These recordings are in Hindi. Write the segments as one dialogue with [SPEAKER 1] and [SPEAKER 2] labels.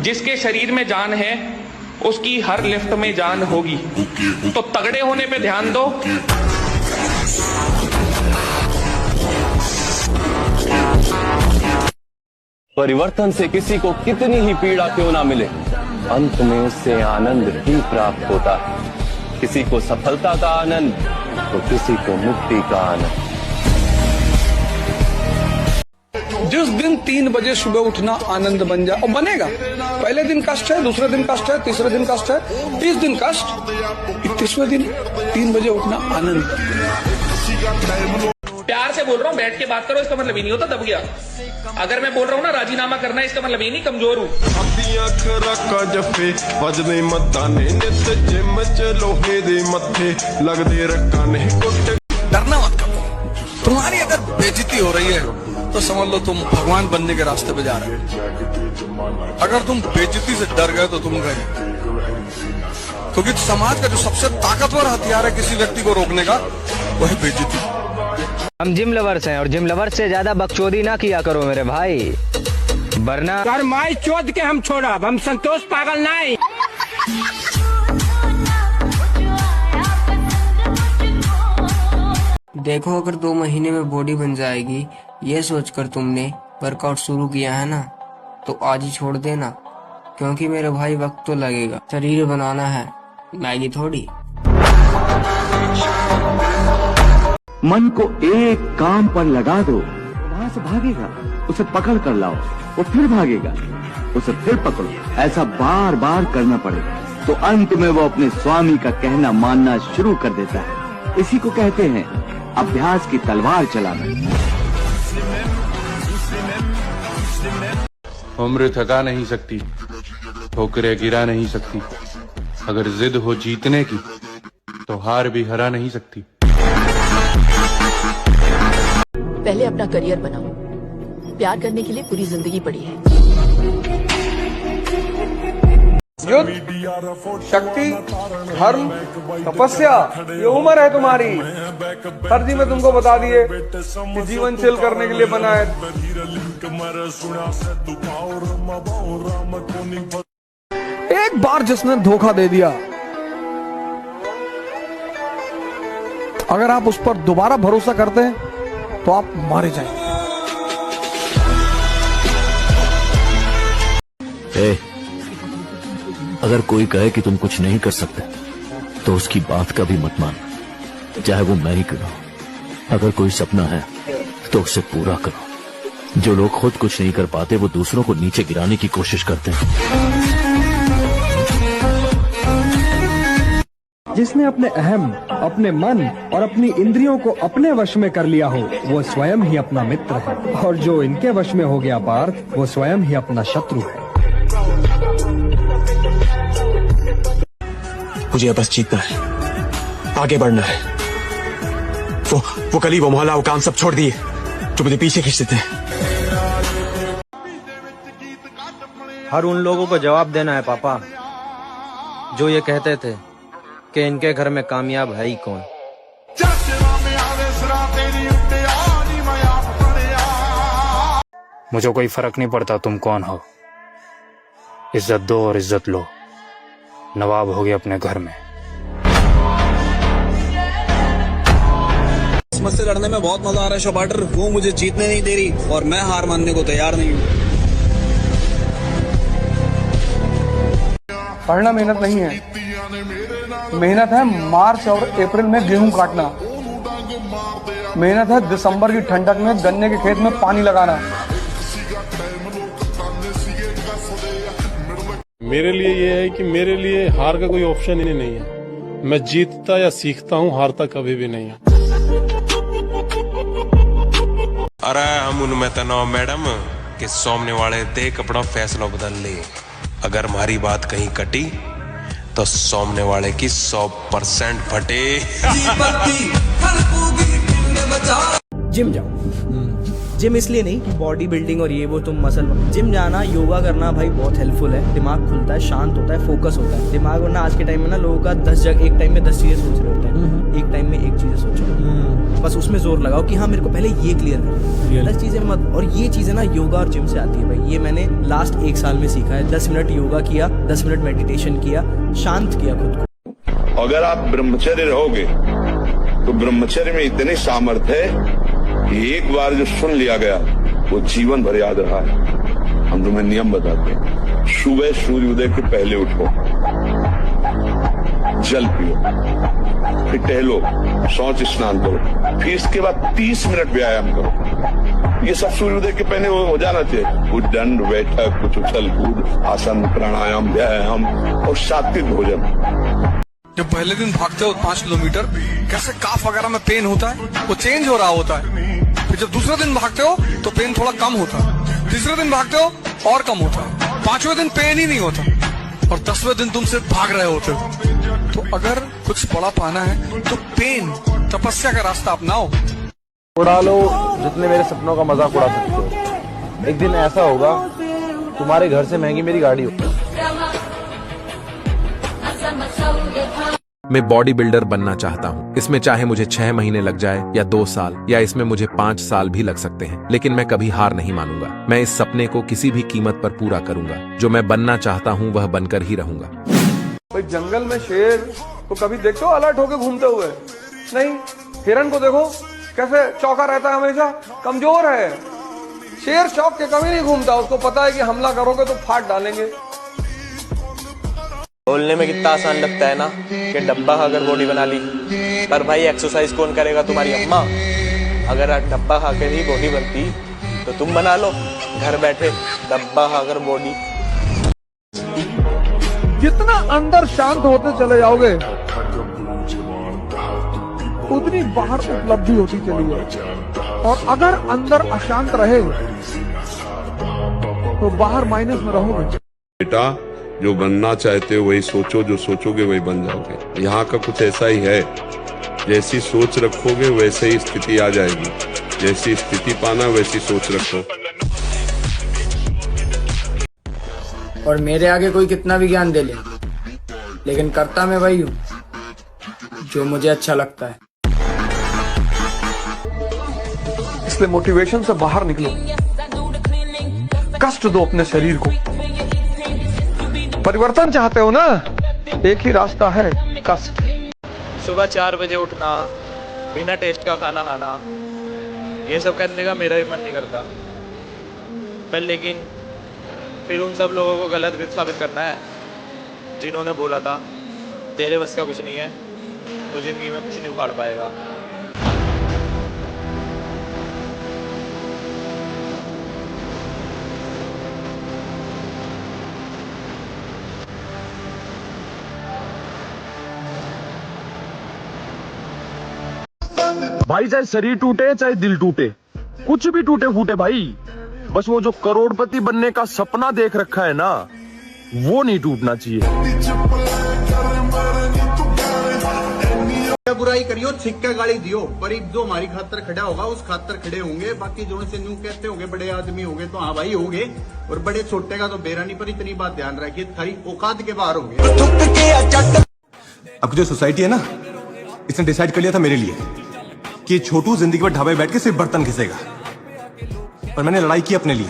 [SPEAKER 1] जिसके शरीर में जान है उसकी हर लिफ्ट में जान होगी। तो तगड़े होने पे ध्यान दो।
[SPEAKER 2] परिवर्तन से किसी को कितनी ही पीड़ा क्यों ना मिले, अंत में उससे आनंद ही प्राप्त होता है। किसी को सफलता का आनंद तो किसी को मुक्ति का आनंद।
[SPEAKER 3] जिस दिन 3 बजे सुबह उठना आनंद बन जाए, और बनेगा। पहले दिन कष्ट है, दूसरे दिन कष्ट है, तीसरे दिन कष्ट है, 30 दिन कष्ट, 31वें दिन 3 बजे उठना आनंद।
[SPEAKER 1] प्यार से बोल रहा हूँ, बैठ के बात करो, इसका मतलब ये नहीं होता दब गया। अगर मैं बोल रहा हूँ ना राजीनामा करना है, इसका मतलब ये नहीं कमजोर हूँ।
[SPEAKER 3] डरना मत करो। तुम्हारी अगर बेइज्जती हो रही है तो समझ लो तुम भगवान बनने के रास्ते पे जा रहे हो। अगर तुम बेइज्जती से डर गए तो तुम गए, क्योंकि समाज का जो सबसे ताकतवर हथियार है किसी व्यक्ति को रोकने का, वो है बेइज्जती।
[SPEAKER 4] हम जिम लवर्स हैं और जिम लवर्स से ज्यादा बकचोदी ना किया करो मेरे भाई, वरना
[SPEAKER 5] कर माई चोद के हम छोड़ब, हम संतोष पागल नहीं।
[SPEAKER 6] देखो अगर 2 महीने में बॉडी बन जाएगी ये सोचकर तुमने वर्कआउट शुरू किया है ना, तो आज ही छोड़ देना, क्योंकि मेरे भाई वक्त तो लगेगा। शरीर बनाना है, मैगी थोड़ी।
[SPEAKER 7] मन को एक काम पर लगा दो, वहां से भागेगा। उसे पकड़ कर लाओ, वो फिर भागेगा। उसे फिर पकड़ो, ऐसा बार बार करना पड़ेगा, तो अंत में वो अपने स्वामी का कहना मानना शुरू कर देता है। इसी को कहते हैं अभ्यास की तलवार चलाना।
[SPEAKER 8] उम्र थका नहीं सकती, ठोकरें गिरा नहीं सकती। अगर जिद हो जीतने की तो हार भी हरा नहीं सकती।
[SPEAKER 9] पहले अपना करियर बनाओ, प्यार करने के लिए पूरी जिंदगी पड़ी है।
[SPEAKER 3] युद्ध, शक्ति, धर्म, तपस्या, ये उम्र है तुम्हारी। सर जी मैं तुमको बता दिए कि जीवन चिल करने के लिए बना है। एक बार जिसने धोखा दे दिया, अगर आप उस पर दोबारा भरोसा करते हैं तो आप मारे जाएंगे।
[SPEAKER 7] अगर कोई कहे कि तुम कुछ नहीं कर सकते तो उसकी बात का भी मत मान, चाहे वो मैं ही करूं। अगर कोई सपना है तो उसे पूरा करो। जो लोग खुद कुछ नहीं कर पाते वो दूसरों को नीचे गिराने की कोशिश करते हैं।
[SPEAKER 5] जिसने अपने अहम, अपने मन और अपनी इंद्रियों को अपने वश में कर लिया हो, वो स्वयं ही अपना मित्र है, और जो इनके वश में हो गया पार्थ, वो स्वयं ही अपना शत्रु है।
[SPEAKER 10] मुझे बस जीतना है, आगे बढ़ना है। वो गली, वो मोहल्ला, वो काम सब छोड़ दिए जो मुझे पीछे खींच देते हैं।
[SPEAKER 4] हर उन लोगों को जवाब देना है पापा जो ये कहते थे कि इनके घर में कामयाब है ही कौन।
[SPEAKER 5] मुझे कोई फर्क नहीं पड़ता तुम कौन हो, इज्जत दो और इज्जत लो। नवाब हो गए अपने घर में।
[SPEAKER 3] मुझसे लड़ने में बहुत मजा आ रहा है शोबाटर, वो मुझे जीतने नहीं दे रही और मैं हार मानने को तैयार नहीं हूँ। पढ़ना मेहनत नहीं है, मेहनत है मार्च और अप्रैल में गेहूं काटना, मेहनत है दिसंबर की ठंडक में गन्ने के खेत में पानी लगाना।
[SPEAKER 8] मेरे लिए ये है कि मेरे लिए हार का कोई ऑप्शन ही नहीं है। मैं जीतता या सीखता हूँ, हारता कभी भी नहीं है।
[SPEAKER 10] अरे हम उनमें तनाव मैडम के सामने वाले देख अपना फैसला बदल ले। अगर हमारी बात कहीं कटी तो सामने वाले की 100% फटे।
[SPEAKER 4] जिम जाओ, जिम इसलिए नहीं कि बॉडी बिल्डिंग और ये वो तुम मसल, जिम जाना, योगा करना भाई बहुत हेल्पफुल है। दिमाग खुलता है, शांत होता है, फोकस होता है दिमाग। वरना आज के टाइम में ना लोगों का 10 जगह एक टाइम में 10 चीजें सोच रहे होते हैं, एक टाइम में एक चीजें सोचो। बस उसमें जोर लगाओ कि हाँ मेरे को पहले ये क्लियर करना, 10 चीजें मत। और ये चीजें ना योगा और जिम से आती है भाई, ये मैंने लास्ट 1 साल में सीखा है। 10 मिनट योगा किया, 10 मिनट मेडिटेशन किया, शांत किया खुद को।
[SPEAKER 11] अगर आप ब्रह्मचर्य रहोगे तो ब्रह्मचर्य में इतनी सामर्थ्य है कि एक बार जो सुन लिया गया वो जीवन भर याद रहा है। हम तुम्हें नियम बताते हैं, सुबह सूर्योदय के पहले उठो, जल पियो, फिर टहलो, शौच स्नान करो, फिर इसके बाद 30 मिनट व्यायाम करो। ये सब सूर्योदय के पहले हो जाना चाहिए। कुछ दंड बैठक, कुछ उछल कूद, आसन, प्राणायाम, व्यायाम और सात्विक भोजन।
[SPEAKER 3] जब पहले दिन भागते हो 5 किलोमीटर, कैसे काफ वगैरह में पेन होता है, वो चेंज हो रहा होता है। फिर जब दूसरे दिन भागते हो तो पेन थोड़ा कम होता है, तीसरे दिन भागते हो और कम होता है, 5वें दिन पेन ही नहीं होता, और 10वें दिन तुम सिर्फ भाग रहे होते हो। तो अगर कुछ बड़ा पाना है तो पेन, तपस्या का रास्ता अपनाओ।
[SPEAKER 12] उड़ा लो जितने मेरे सपनों का मजाक उड़ा सकते हो। एक दिन ऐसा होगा तुम्हारे घर से महंगी मेरी गाड़ी होगी।
[SPEAKER 13] मैं बॉडी बिल्डर बनना चाहता हूँ। इसमें चाहे मुझे 6 महीने लग जाए या 2 साल, या इसमें मुझे 5 साल भी लग सकते हैं, लेकिन मैं कभी हार नहीं मानूंगा। मैं इस सपने को किसी भी कीमत पर पूरा करूंगा। जो मैं बनना चाहता हूँ वह बनकर ही रहूंगा।
[SPEAKER 12] भाई जंगल में शेर तो कभी देखते हो अलर्ट होके घूमते हुए? नहीं। हिरन को देखो कैसे चौका रहता है, हमेशा कमजोर है। शेर चौक के कभी नहीं घूमता, उसको पता है कि हमला करोगे तो फाड़ डालेंगे।
[SPEAKER 2] बोलने में कितना आसान लगता है ना कि डब्बा खाकर बॉडी बना ली, पर भाई एक्सरसाइज कौन करेगा? तुम्हारी अम्मा। अगर डब्बा खाकर ही बॉडी बनती तो तुम बना लो घर बैठे डब्बा खाकर बॉडी।
[SPEAKER 12] जितना अंदर शांत होते चले जाओगे उतनी बाहर उपलब्धि होती चली जाएगी, और अगर अंदर अशांत रहे तो बाहर माइनस में रहोगे।
[SPEAKER 11] बेटा, जो बनना चाहते हो वही सोचो, जो सोचोगे वही बन जाओगे। यहाँ का कुछ ऐसा ही है, जैसी सोच रखोगे वैसे ही स्थिति आ जाएगी। जैसी स्थिति पाना वैसी सोच रखो।
[SPEAKER 6] और मेरे आगे कोई कितना भी ज्ञान दे ले, लेकिन करता मैं वही हूँ जो मुझे अच्छा लगता है।
[SPEAKER 12] इसलिए मोटिवेशन से बाहर निकलो, कष्ट दो अपने शरीर को। परिवर्तन चाहते हो ना, एक ही रास्ता है, कष्ट।
[SPEAKER 2] सुबह 4 बजे उठना, बिना टेस्ट का खाना खाना, ये सब करने का मेरा भी मन नहीं करता, पर लेकिन फिर उन सब लोगों को गलत साबित करना है जिन्होंने बोला था तेरे बस का कुछ नहीं है, तो जिंदगी में कुछ नहीं उखाड़ पाएगा।
[SPEAKER 12] भाई चाहे शरीर टूटे चाहे दिल टूटे, कुछ भी टूटे फूटे भाई, बस वो जो करोड़पति बनने का सपना देख रखा है ना, वो नहीं टूटना चाहिए।
[SPEAKER 14] बुराई करियो, छिक्का गाली दियो, पर जो हमारी खातर खड़ा होगा उस खातर खड़े होंगे। बाकी जो से न्यू कहते होंगे बड़े आदमी होंगे तो हाँ भाई होंगे, और बड़े छोटे का तो बेरा नहीं। पर इतनी बात ध्यान रखिए, खाली औकात के बाहर होंगे।
[SPEAKER 15] अब जो सोसाइटी है ना, इसने डिसाइड कर लिया था मेरे लिए कि छोटू जिंदगी भर ढाबे बैठ के सिर्फ बर्तन घिसेगा, और मैंने लड़ाई की अपने लिए।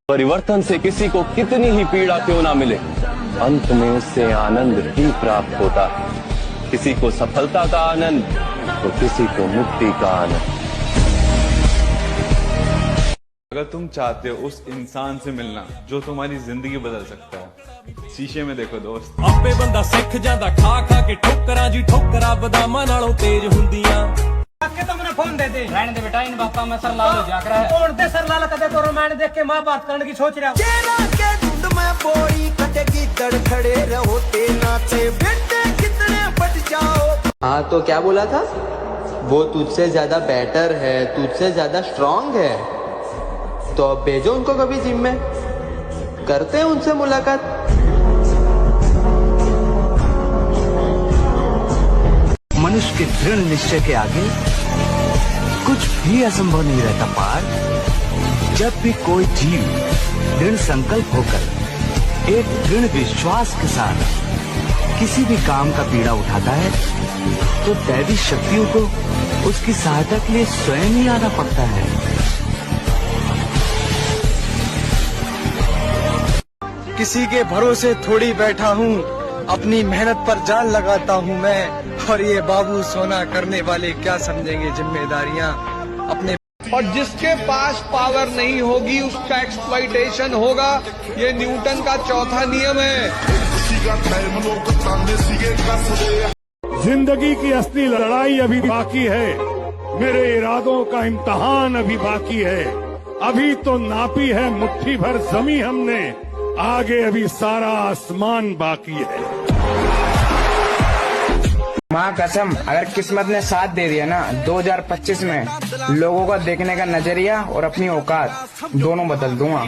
[SPEAKER 2] परिवर्तन से किसी को कितनी ही पीड़ा क्यों ना मिले, अंत में उससे आनंद ही प्राप्त होता है। किसी को सफलता का आनंद तो किसी को मुक्ति का आनंद।
[SPEAKER 16] अगर तुम चाहते हो उस इंसान से मिलना जो तुम्हारी जिंदगी बदल सकता है, शीशे में देखो दोस्त।
[SPEAKER 17] आपे बंदा सिख जाता खा खा के ठोकरा जी, ठोकरा बदामा नालों तेज हुंदियां।
[SPEAKER 18] के तो मैंने फोन दे दे, रहने दे बेटा, इन बातों में सर लाल हो जाकर है। कौन दे सर लाल कदे तो रामायण देख के मां बात करने की सोच रहा हूं। केला के धुंध में बोरी कटेगी, दड़ खड़े रहो ते नाचे, बेटे कितने बच जाओ।
[SPEAKER 19] हाँ तो क्या बोला था? वो तुझसे ज्यादा बेटर है, तुझसे ज्यादा स्ट्रांग है, तो अब भेजो उनको कभी जिम में, करते हैं उनसे मुलाकात।
[SPEAKER 20] मनुष्य के दृढ़ निश्चय के आगे कुछ भी असंभव नहीं रहता पार। जब भी कोई जीव दृढ़ संकल्प होकर एक दृढ़ विश्वास के साथ किसी भी काम का बीड़ा उठाता है, तो दैवी शक्तियों को उसकी सहायता के लिए स्वयं ही आना पड़ता है।
[SPEAKER 18] किसी के भरोसे थोड़ी बैठा हूँ, अपनी मेहनत पर जान लगाता हूँ मैं। और ये बाबू सोना करने वाले क्या समझेंगे जिम्मेदारियाँ अपने।
[SPEAKER 12] और जिसके पास पावर नहीं होगी उसका एक्सप्लॉइटेशन होगा। ये न्यूटन का चौथा नियम है।
[SPEAKER 21] जिंदगी की असली लड़ाई अभी बाकी है, मेरे इरादों का इम्तहान अभी बाकी है। अभी तो नापी है मुट्ठी भर जमी हमने, आगे अभी सारा आसमान बाकी है।
[SPEAKER 18] माँ कसम, अगर किस्मत ने साथ दे दिया ना, 2025 में लोगों का देखने का नजरिया और अपनी औकात दोनों बदल दूंगा।